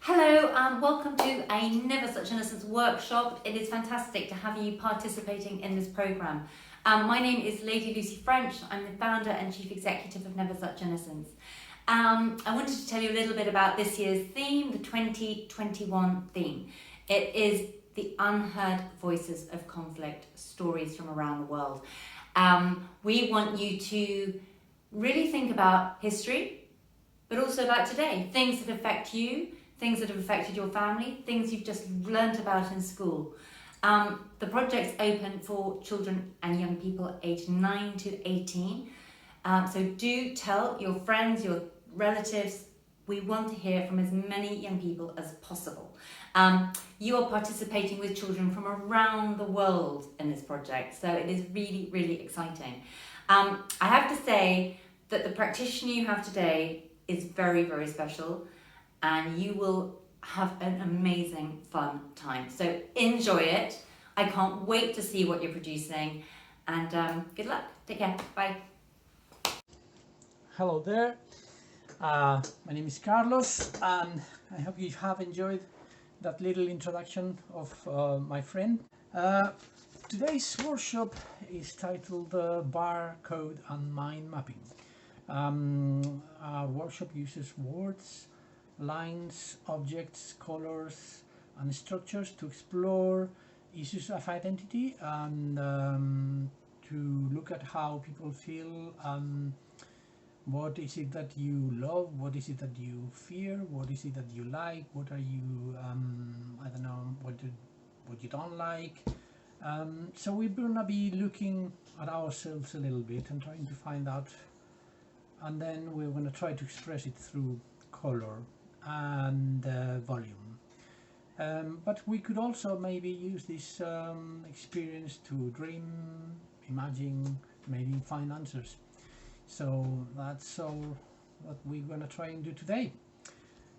Hello and welcome to a Never Such Innocence workshop. It is fantastic to have you participating in this programme. My name is Lady Lucy French. I'm the founder and chief executive of Never Such Innocence. I wanted to tell you a little bit about this year's theme, the 2021 theme. It is the Unheard Voices of Conflict, stories from around the world. We want you to really think about history, but also about today, things that affect you, things that have affected your family, things you've just learnt about in school. The project's open for children and young people aged 9 to 18. So do tell your friends, your relatives. We want to hear from as many young people as possible. You are participating with children from around the world in this project, so it is really, really exciting. I have to say that the practitioner you have today is very, very special, and you will have an amazing fun time. So enjoy it. I can't wait to see what you're producing, and good luck. Take care. Bye. Hello there. My name is Carlos, and I hope you have enjoyed that little introduction of my friend. Today's workshop is titled Barcode and Mind Mapping. Our workshop uses words, lines, objects, colors and structures to explore issues of identity and to look at how people feel. What is it that you love? What is it that you fear? What is it that you like? What are you, I don't know, what you don't like? So we're gonna be looking at ourselves a little bit and trying to find out, and then we're gonna try to express it through color and volume. But we could also maybe use this experience to dream, imagine, maybe find answers. So that's all what we're gonna try and do today.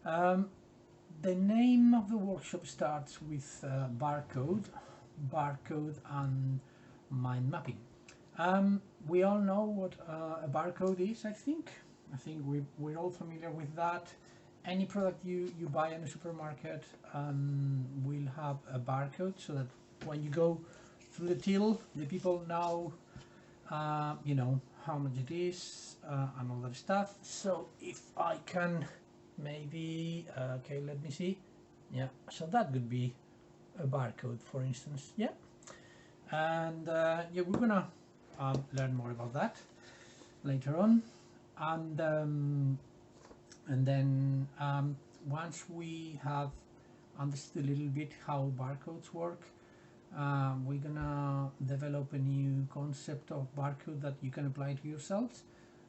The name of the workshop starts with barcode and mind mapping. We all know what a barcode is, I think. We're all familiar with that. Any product you buy in a supermarket will have a barcode, so that when you go through the till, the people know, you know, how much it is and all that stuff. So if I can maybe, okay, let me see. Yeah, so that would be a barcode, for instance. Yeah, and yeah, we're gonna learn more about that later on, and then once we have understood a little bit how barcodes work, we're gonna develop a new concept of barcode that you can apply to yourselves,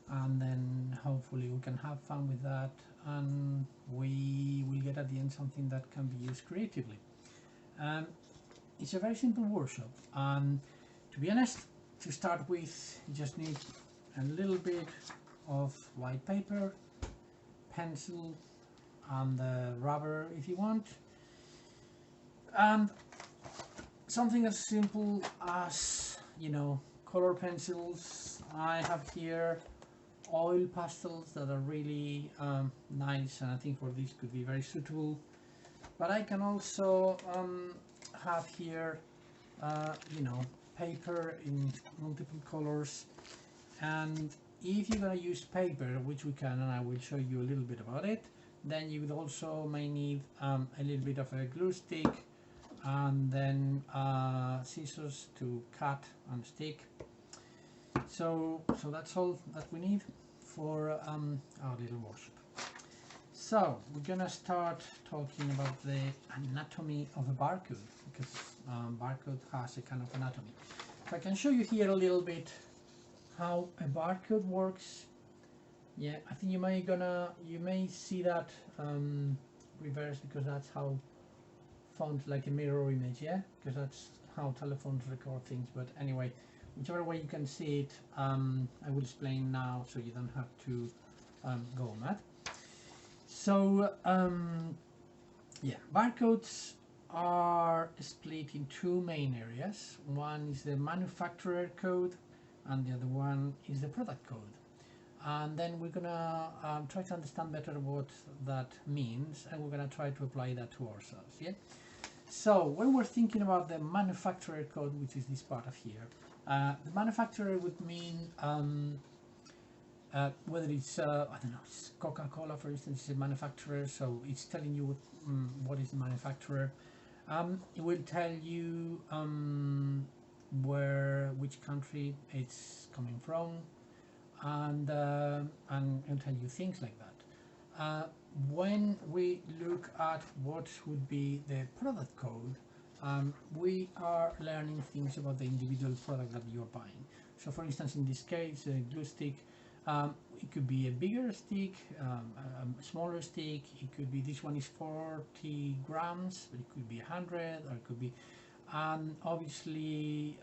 and then hopefully we can have fun with that, and we will get at the end something that can be used creatively. It's a very simple workshop, and to be honest, to start with, you just need a little bit of white paper, pencil, and rubber if you want, and something as simple as, you know, color pencils. I have here oil pastels that are really nice, and I think for this could be very suitable. But I can also have here, you know, paper in multiple colors. And if you're going to use paper, which we can, and I will show you a little bit about it, then you would also may need a little bit of a glue stick, and then scissors to cut and stick. So that's all that we need for our little workshop. So we're gonna start talking about the anatomy of a barcode, because barcode has a kind of anatomy. So I can show you here a little bit how a barcode works. Yeah, I think you may see that reversed, because that's how font, like a mirror image, yeah, because that's how telephones record things. But anyway, whichever way you can see it, I will explain now, so you don't have to go mad. So yeah, barcodes are split in two main areas. One is the manufacturer code, and the other one is the product code. and then we're gonna try to understand better what that means, and we're gonna try to apply that to ourselves. Yeah. So when we're thinking about the manufacturer code, which is this part of here, the manufacturer would mean whether it's I don't know, it's Coca-Cola, for instance, is a manufacturer, so it's telling you what is the manufacturer. It will tell you which country it's coming from, and it'll tell you things like that. When we look at what would be the product code, we are learning things about the individual product that you're buying. So for instance, in this case, a glue stick, it could be a bigger stick, a smaller stick. It could be, this one is 40 grams, but it could be 100, or it could be, obviously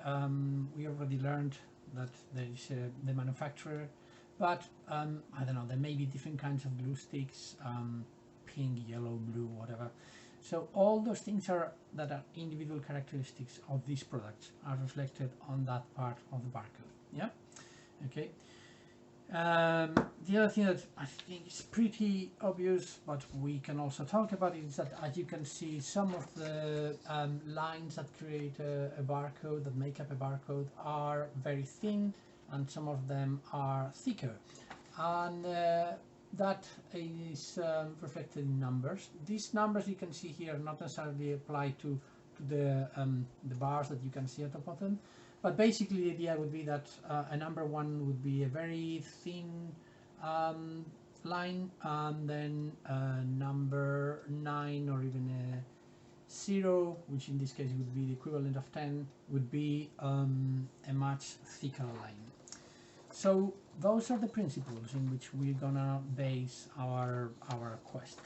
we already learned that there is the manufacturer, but I don't know, there may be different kinds of glue sticks, pink, yellow, blue, whatever. So all those things that are individual characteristics of these products are reflected on that part of the barcode. Yeah. Okay. The other thing that I think is pretty obvious, but we can also talk about it, is that, as you can see, some of the lines that create a barcode, that make up a barcode, are very thin, and some of them are thicker, and that is reflected in numbers. These numbers you can see here not necessarily apply to the bars that you can see at the bottom, but basically the idea would be that a number 1 would be a very thin line, and then number 9, or even a 0, which in this case would be the equivalent of 10, would be a much thicker line. So those are the principles in which we're gonna base our quest.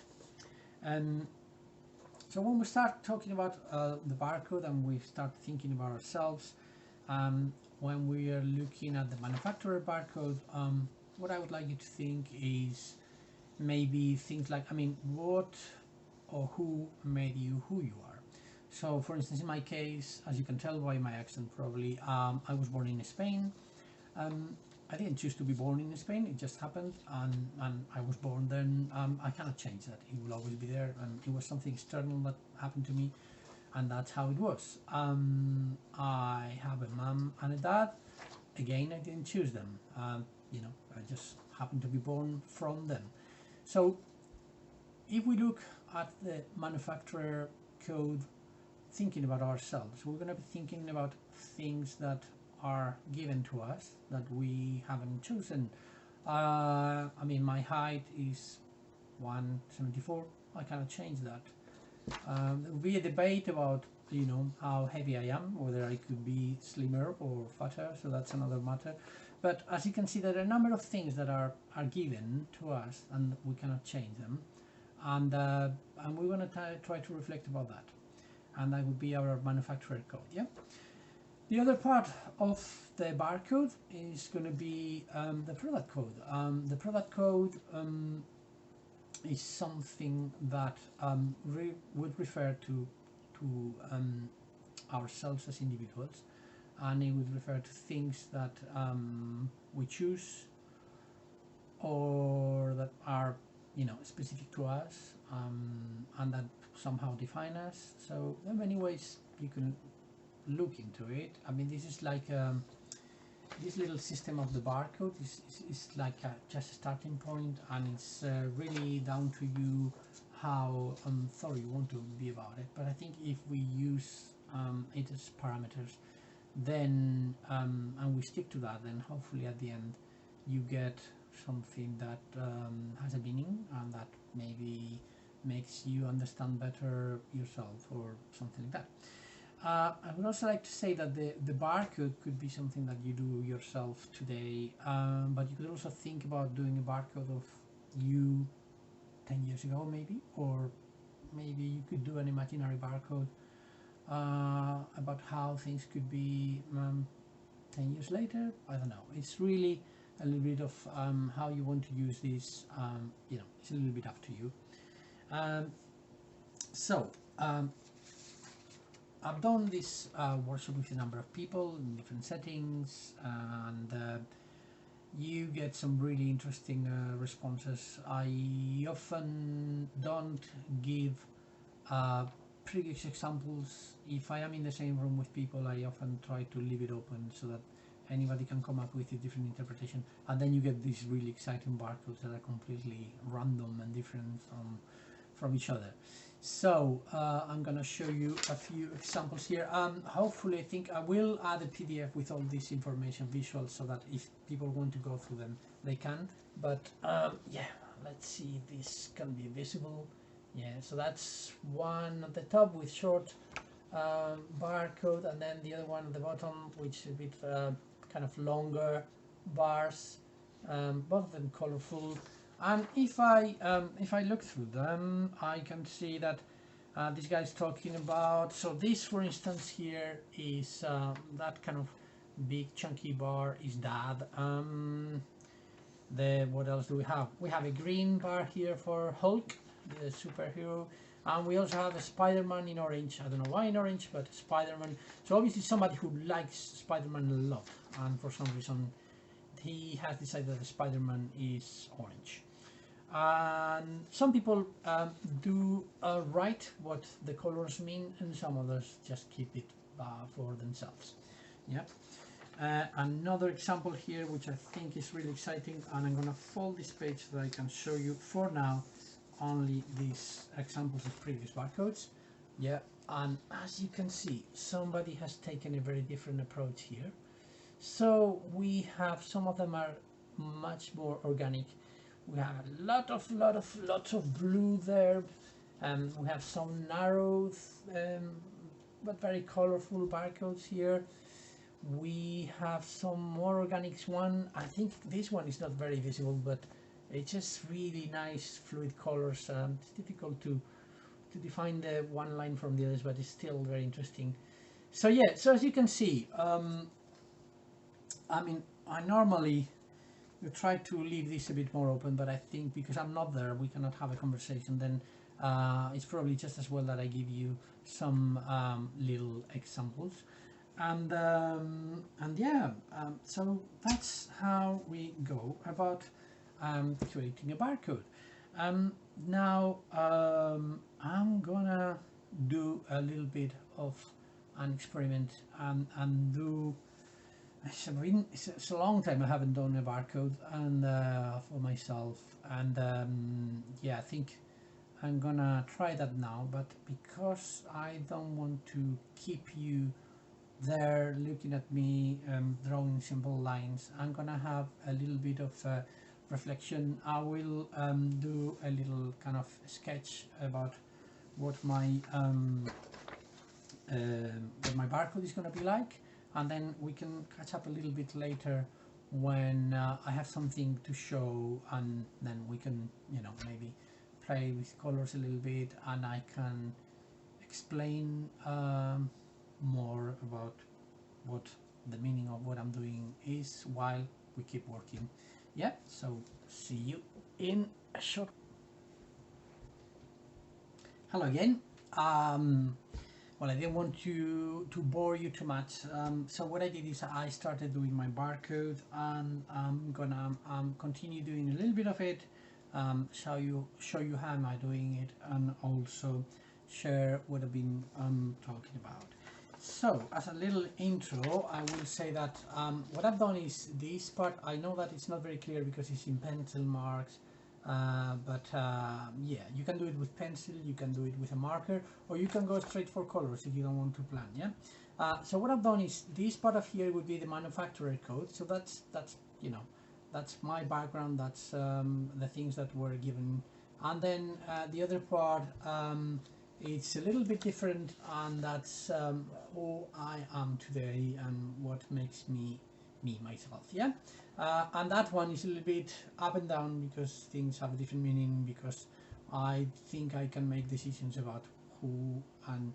And so when we start talking about the barcode, and we start thinking about ourselves, when we are looking at the manufacturer barcode, what I would like you to think is maybe things like, I mean, what or who made you who you are. So for instance, in my case, as you can tell by my accent probably, I was born in Spain. I didn't choose to be born in Spain, it just happened, and I was born then. I cannot change that, it will always be there, and it was something external that happened to me, and that's how it was. I have a mom and a dad. Again, I didn't choose them, you know, I just happened to be born from them. So if we look at the manufacturer code, thinking about ourselves, we're going to be thinking about things that are given to us that we haven't chosen. I mean, my height is 174. I cannot change that. There will be a debate about, you know, how heavy I am, whether I could be slimmer or fatter, so that's another matter. But as you can see, there are a number of things that are given to us, and we cannot change them, and we're going to try to reflect about that, and that would be our manufacturer code. Yeah. The other part of the barcode is going to be the product code. The product code is something that would refer to ourselves as individuals, and it would refer to things that we choose, or that are, you know, specific to us, and that somehow define us. So there are many ways you can look into it. I mean, this is like this little system of the barcode is like just a starting point, and it's really down to you how thorough you want to be about it. But I think if we use it as parameters, then and we stick to that, then hopefully at the end you get something that has a meaning, and that maybe makes you understand better yourself, or something like that. I would also like to say that the barcode could be something that you do yourself today, but you could also think about doing a barcode of you 10 years ago maybe, or maybe you could do an imaginary barcode about how things could be 10 years later. I don't know, it's really a little bit of how you want to use this. You know, it's a little bit up to you. I've done this workshop with a number of people in different settings, and you get some really interesting responses. I often don't give previous examples. If I am in the same room with people, I often try to leave it open so that anybody can come up with a different interpretation, and then you get these really exciting barcodes that are completely random and different from each other. So I'm gonna show you a few examples here. Hopefully, I think I will add a PDF with all this information visual so that if people want to go through them, they can. But yeah, let's see if this can be visible. Yeah, so that's one at the top with short barcode, and then the other one at the bottom, which is a bit kind of longer bars, both of them colorful. And if I look through them, I can see that this guy is talking about. So this, for instance, here is that kind of big chunky bar is dad. What else do we have? We have a green bar here for Hulk, the superhero, and we also have a Spider-Man in orange. I don't know why in orange, but Spider-Man. So obviously somebody who likes Spider-Man a lot, and for some reason he has decided that Spider-Man is orange. And some people do write what the colors mean, and some others just keep it for themselves. Yeah. Another example here, which I think is really exciting, and I'm gonna fold this page so that I can show you for now only these examples of previous barcodes. Yeah, and as you can see, somebody has taken a very different approach here. So we have, some of them are much more organic. We have lots of blue there, and we have some narrow but very colorful barcodes here. We have some more organics. One, I think this one is not very visible, but it's just really nice fluid colors. It's difficult to define the one line from the others, but it's still very interesting. So yeah, so as you can see, I mean, I normally try to leave this a bit more open, but I think because I'm not there, we cannot have a conversation. Then it's probably just as well that I give you some little examples. And yeah, so that's how we go about creating a barcode. Now I'm gonna do a little bit of an experiment and do. It's a long time I haven't done a barcode and for myself, and yeah, I think I'm gonna try that now. But because I don't want to keep you there looking at me drawing simple lines, I'm gonna have a little bit of reflection. I will do a little kind of sketch about what my barcode is gonna be like, and then we can catch up a little bit later when I have something to show, and then we can, you know, maybe play with colors a little bit, and I can explain more about what the meaning of what I'm doing is while we keep working. Yeah, so see you in a short. Hello again. Well, I didn't want to bore you too much, so what I did is I started doing my barcode, and I'm gonna continue doing a little bit of it, show you how am I doing it, and also share what I've been talking about. So as a little intro, I will say that what I've done is this part. I know that it's not very clear because it's in pencil marks, but yeah, you can do it with pencil, you can do it with a marker, or you can go straight for colors if you don't want to plan. Yeah. So what I've done is this part of here would be the manufacturer code. So that's you know, that's my background. That's the things that were given, and then the other part. It's a little bit different, and that's who I am today and what makes me myself. Yeah. And that one is a little bit up and down because things have a different meaning, because I think I can make decisions about who and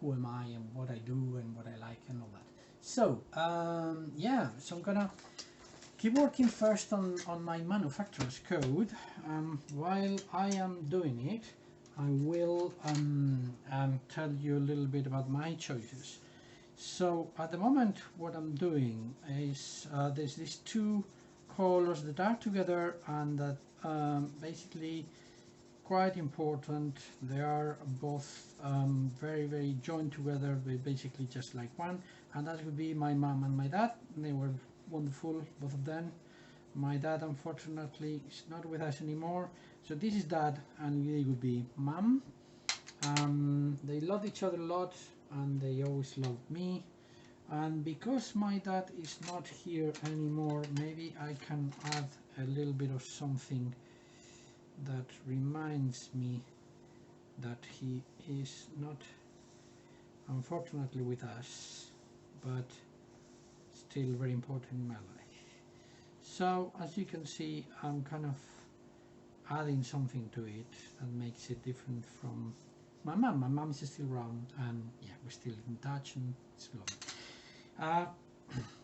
who am I and what I do and what I like and all that. So yeah, so I'm gonna keep working first on my manufacturer's code. While I am doing it, I will tell you a little bit about my choices. So at the moment what I'm doing is there's these two colors that are together and that basically quite important. They are both very joined together, basically just like one, and that would be my mom and my dad. They were wonderful, both of them. My dad unfortunately is not with us anymore, so this is dad and they would be mom. They loved each other a lot and they always loved me. And because my dad is not here anymore, maybe I can add a little bit of something that reminds me that he is not unfortunately with us, but still very important in my life. So as you can see, I'm kind of adding something to it that makes it different from my mom. My mom is still around and yeah, we're still in touch and it's lovely.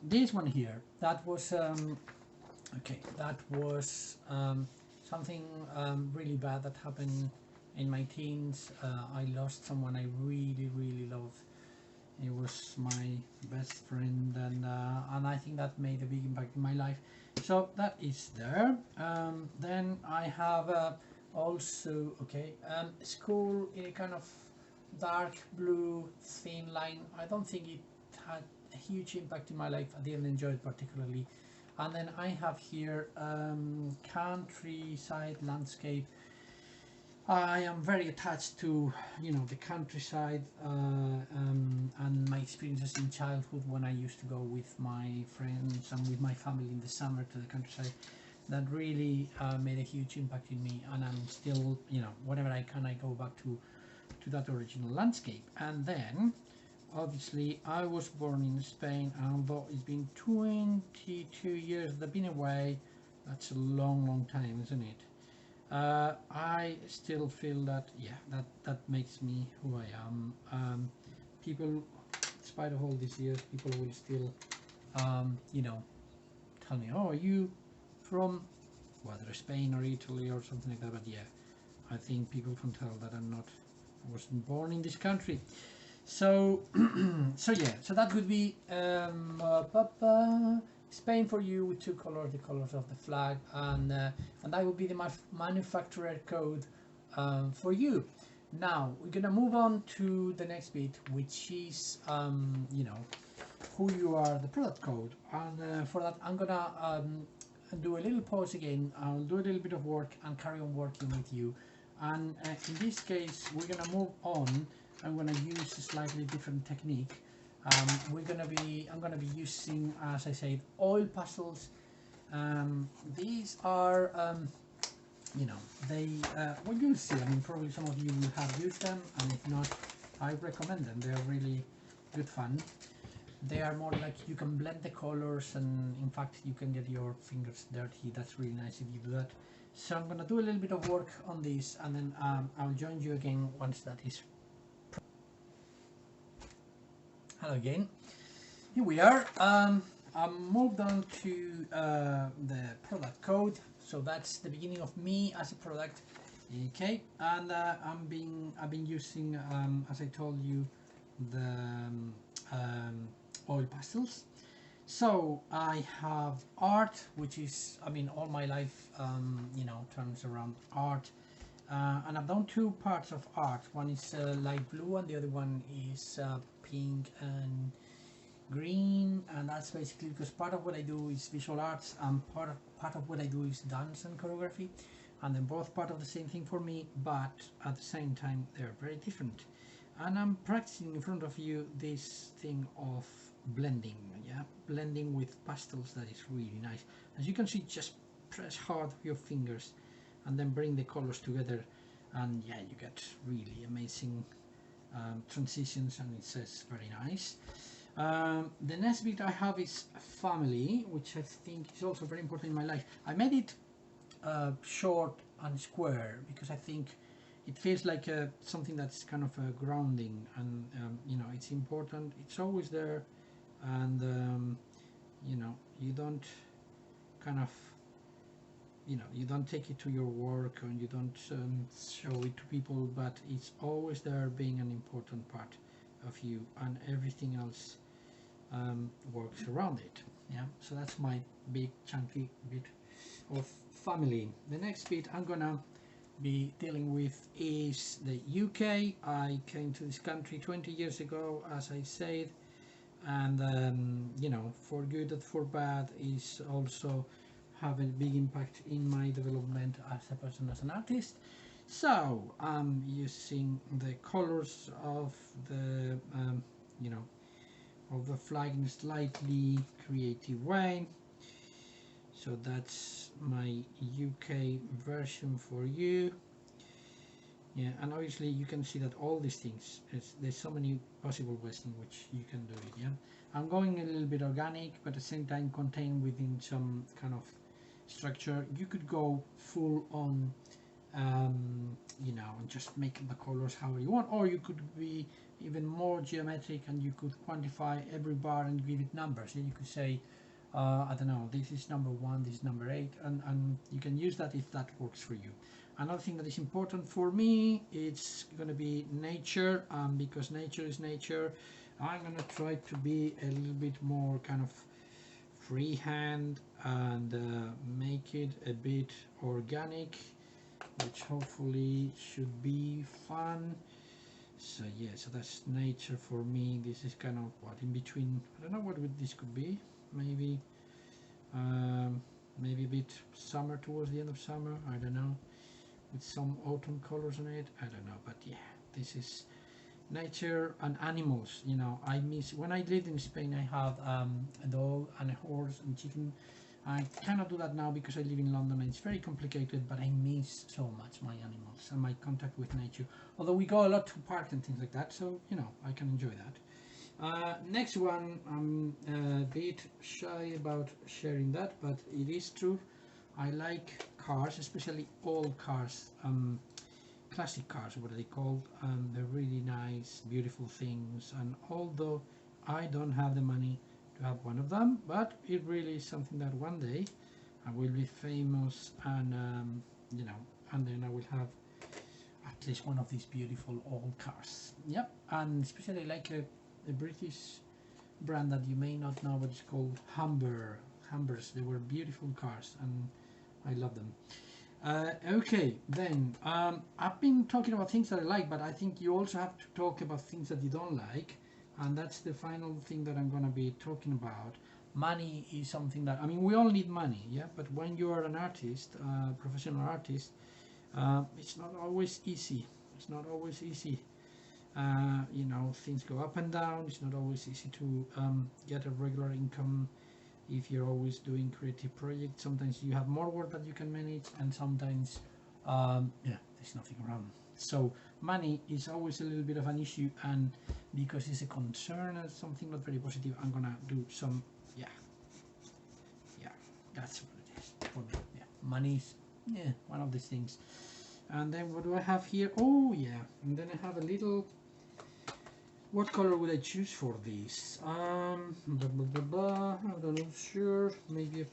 This one here, that was okay, that was something really bad that happened in my teens. I lost someone I really loved. It was my best friend, and I think that made a big impact in my life. So that is there. Then I have also school in a kind of dark blue thin line. I don't think it had a huge impact in my life. I didn't enjoy it particularly. And then I have here countryside landscape. I am very attached to the countryside and my experiences in childhood when I used to go with my friends and with my family in the summer to the countryside. That really made a huge impact in me, and I'm still whenever I can I go back to that original landscape. And then obviously I was born in Spain, and although it's been 22 years that I've been away, that's a long time, isn't it? I still feel that that makes me who I am. People, in spite of all these years, people will still tell me, oh, are you from whether Spain or Italy or something like that? But yeah, I think people can tell that I wasn't born in this country. So so that would be Spain for you with two colors, the colors of the flag, and that would be the manufacturer code for you. Now we're gonna move on to the next bit, which is who you are, the product code. And for that I'm gonna do a little pause again. I'll do a little bit of work and carry on working with you. And in this case we're gonna move on. I'm gonna use a slightly different technique. I'm gonna be using, as I said, oil pastels. These are, they, well, you'll see. I mean, probably some of you will have used them, and if not, I recommend them. They're really good fun. They are more like you can blend the colors, and in fact, you can get your fingers dirty. That's really nice if you do that. So I'm gonna do a little bit of work on this, and then I'll join you again once that is. Hello again. Here we are. I moved on to the product code, so that's the beginning of me as a product. Okay, and I've been using, as I told you, the oil pastels. So I have art, which is, I mean, all my life, turns around art. And I've done two parts of art. One is light blue, and the other one is pink and green. And that's basically because part of what I do is visual arts, and part of what I do is dance and choreography, and then both part of the same thing for me, but at the same time they're very different. And I'm practicing in front of you this thing of blending, blending with pastels. That is really nice. As you can see, just press hard with your fingers and then bring the colors together, and yeah, you get really amazing transitions, and it says very nice. The next bit I have is family, which I think is also very important in my life. I made it short and square because I think it feels like something that's kind of grounding, and it's important. It's always there, and you don't kind of you don't take it to your work, and you don't show it to people, but it's always there, being an important part of you, and everything else works around it. Yeah, so that's my big chunky bit of family. The next bit I'm gonna be dealing with is the UK. I came to this country 20 years ago, as I said, and you know, for good and for bad, is also have a big impact in my development as a person, as an artist. So I'm using the colors of the you know, of the flag in a slightly creative way. So that's my UK version for you. Yeah, and obviously you can see that all these things, there's so many possible ways in which you can do it. Yeah, I'm going a little bit organic, but at the same time contained within some kind of structure. You could go full on, you know, and just make the colors however you want, or you could be even more geometric and you could quantify every bar and give it numbers. So you could say, I don't know, this is number 1, this is number 8, and you can use that if that works for you. Another thing that is important for me, it's going to be nature, because nature is nature. I'm going to try to be a little bit more kind of freehand and make it a bit organic, which hopefully should be fun. So yeah, so that's nature for me. This is kind of what in between. I don't know what this could be. Maybe maybe a bit summer, towards the end of summer, I don't know, with some autumn colors on it, I don't know. But yeah, this is nature and animals. You know, I miss, when I lived in Spain, I had a dog and a horse and chicken. I cannot do that now because I live in London and it's very complicated, but I miss so much my animals and my contact with nature. Although we go a lot to parks and things like that, so you know, I can enjoy that. Next one, I'm a bit shy about sharing that, but it is true. I like cars, especially old cars, classic cars, what are they called? They're really nice, beautiful things. And although I don't have the money to have one of them, but it really is something that one day I will be famous, and you know, and then I will have at least one of these beautiful old cars. Yep, and especially like a British brand that you may not know, but it's called Humbers. They were beautiful cars, and I love them. Okay, then I've been talking about things that I like, but I think you also have to talk about things that you don't like, and that's the final thing that I'm going to be talking about. Money is something that, I mean, we all need money, yeah, but when you are an artist, professional artist, it's not always easy. It's not always easy. You know, things go up and down. It's not always easy to get a regular income if you're always doing creative projects. Sometimes you have more work that you can manage, and sometimes yeah, there's nothing around. So money is always a little bit of an issue, and because it's a concern and something not very positive, I'm gonna do some, yeah, that's what it is for me. Yeah, money's, yeah, one of these things. And then what do I have here? Oh yeah, and then I have a little, what color would I choose for this? I'm not sure. Maybe a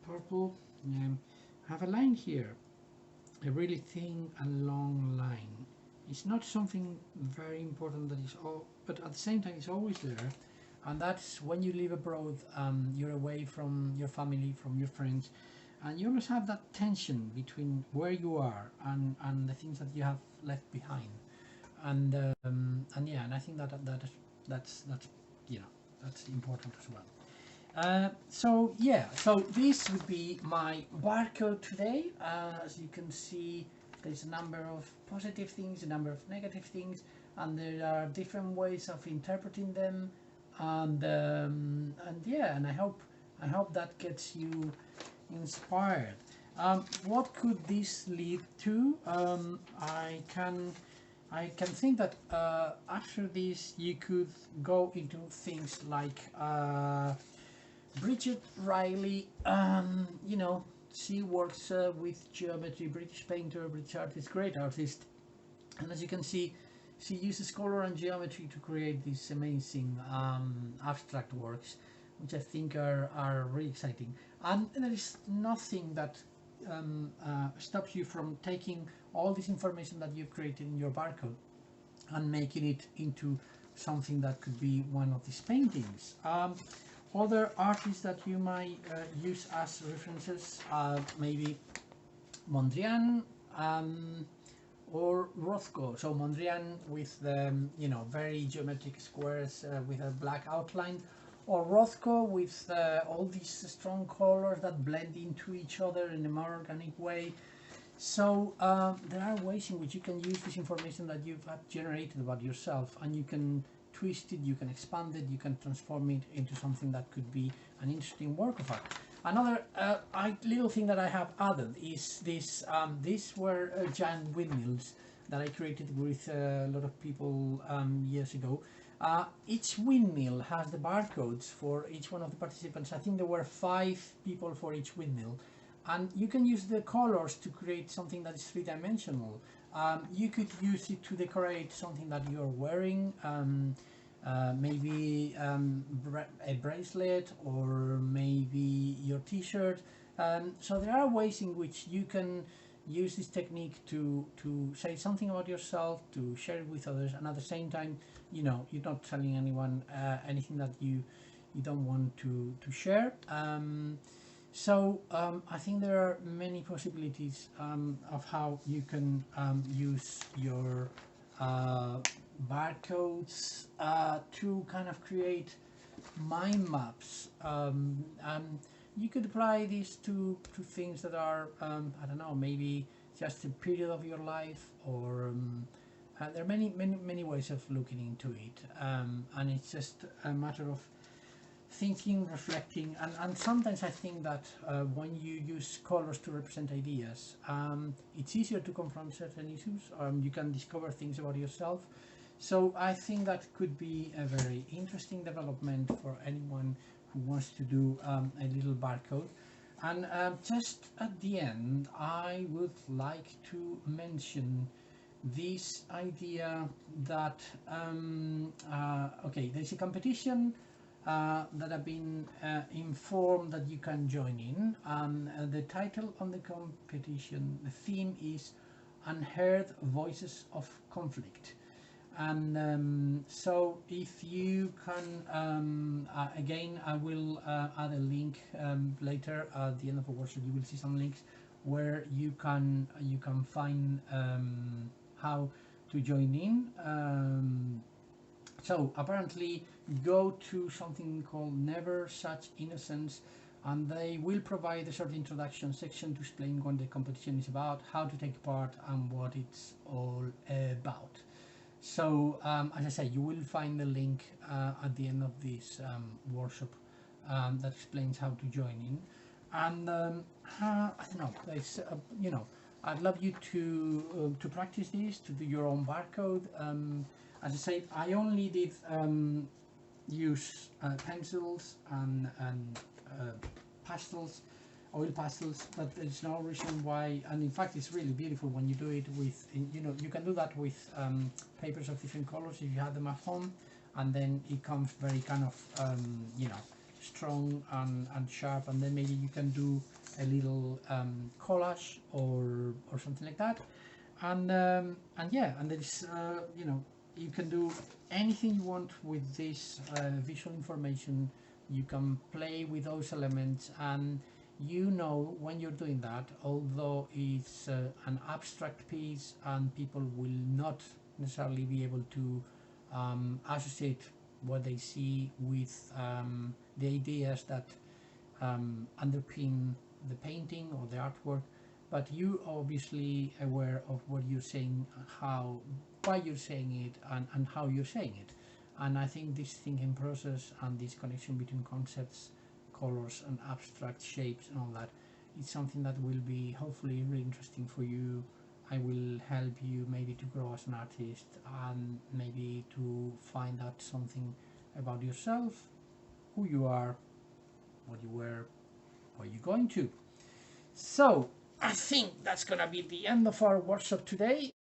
purple. Yeah. I have a line here, a really thin and long line. It's not something very important that is all, but at the same time it's always there. And that's when you live abroad, you're away from your family, from your friends, and you always have that tension between where you are and the things that you have left behind. And yeah, and I think that's you know, that's important as well. So yeah, so this would be my barcode today. As you can see, there's a number of positive things, a number of negative things, and there are different ways of interpreting them. And yeah, and I hope that gets you inspired. What could this lead to? I can think that after this you could go into things like Bridget Riley. You know, she works with geometry, British painter, British artist, great artist, and as you can see, she uses color and geometry to create these amazing abstract works, which I think are really exciting. And there is nothing that stops you from taking all this information that you've created in your barcode and making it into something that could be one of these paintings. Other artists that you might use as references, maybe Mondrian or Rothko. So Mondrian with the very geometric squares with a black outline, or Rothko with all these strong colors that blend into each other in a more organic way. So there are ways in which you can use this information that you've generated about yourself, and you can twist it, you can expand it, you can transform it into something that could be an interesting work of art. Another little thing that I have added is this. These were giant windmills that I created with a lot of people years ago. Each windmill has the barcodes for each one of the participants. I think there were 5 people for each windmill. And you can use the colors to create something that is three-dimensional. You could use it to decorate something that you're wearing, maybe a bracelet, or maybe your t-shirt. So there are ways in which you can use this technique to say something about yourself, to share it with others, and at the same time, you're not telling anyone anything that you don't want to share. So I think there are many possibilities of how you can use your barcodes to kind of create mind maps. You could apply this to things that are, I don't know, maybe just a period of your life, or there are many ways of looking into it, and it's just a matter of thinking, reflecting, and sometimes I think that when you use colors to represent ideas, it's easier to confront certain issues. You can discover things about yourself. So I think that could be a very interesting development for anyone who wants to do a little barcode. And just at the end, I would like to mention this idea that okay, there's a competition that I've been informed that you can join in. The title on the competition, the theme is Unheard Voices of Conflict. And so if you can, again, I will add a link later at the end of the workshop. You will see some links where you can find how to join in. So apparently go to something called Never Such Innocence, and they will provide a sort of introduction section to explain what the competition is about, how to take part, and what it's all about. So as I say, you will find the link at the end of this workshop that explains how to join in. And I don't know, it's, I'd love you to practice this, to do your own barcode. As I said, I only did use pencils and pastels, oil pastels, but there's no reason why. And in fact, it's really beautiful when you do it with, you can do that with papers of different colors if you have them at home, and then it comes very kind of, strong and sharp, and then maybe you can do a little collage or something like that. And yeah, and there's you can do anything you want with this visual information. You can play with those elements, and when you're doing that, although it's an abstract piece and people will not necessarily be able to associate what they see with the ideas that underpin the painting or the artwork, but you obviously aware of what you're saying, why you're saying it, and how you're saying it. And I think this thinking process and this connection between concepts, colors, and abstract shapes and all that is something that will be hopefully really interesting for you. I will help you maybe to grow as an artist, and maybe to find out something about yourself, who you are, what you wear, where you're going to. So I think that's gonna be the end of our workshop today.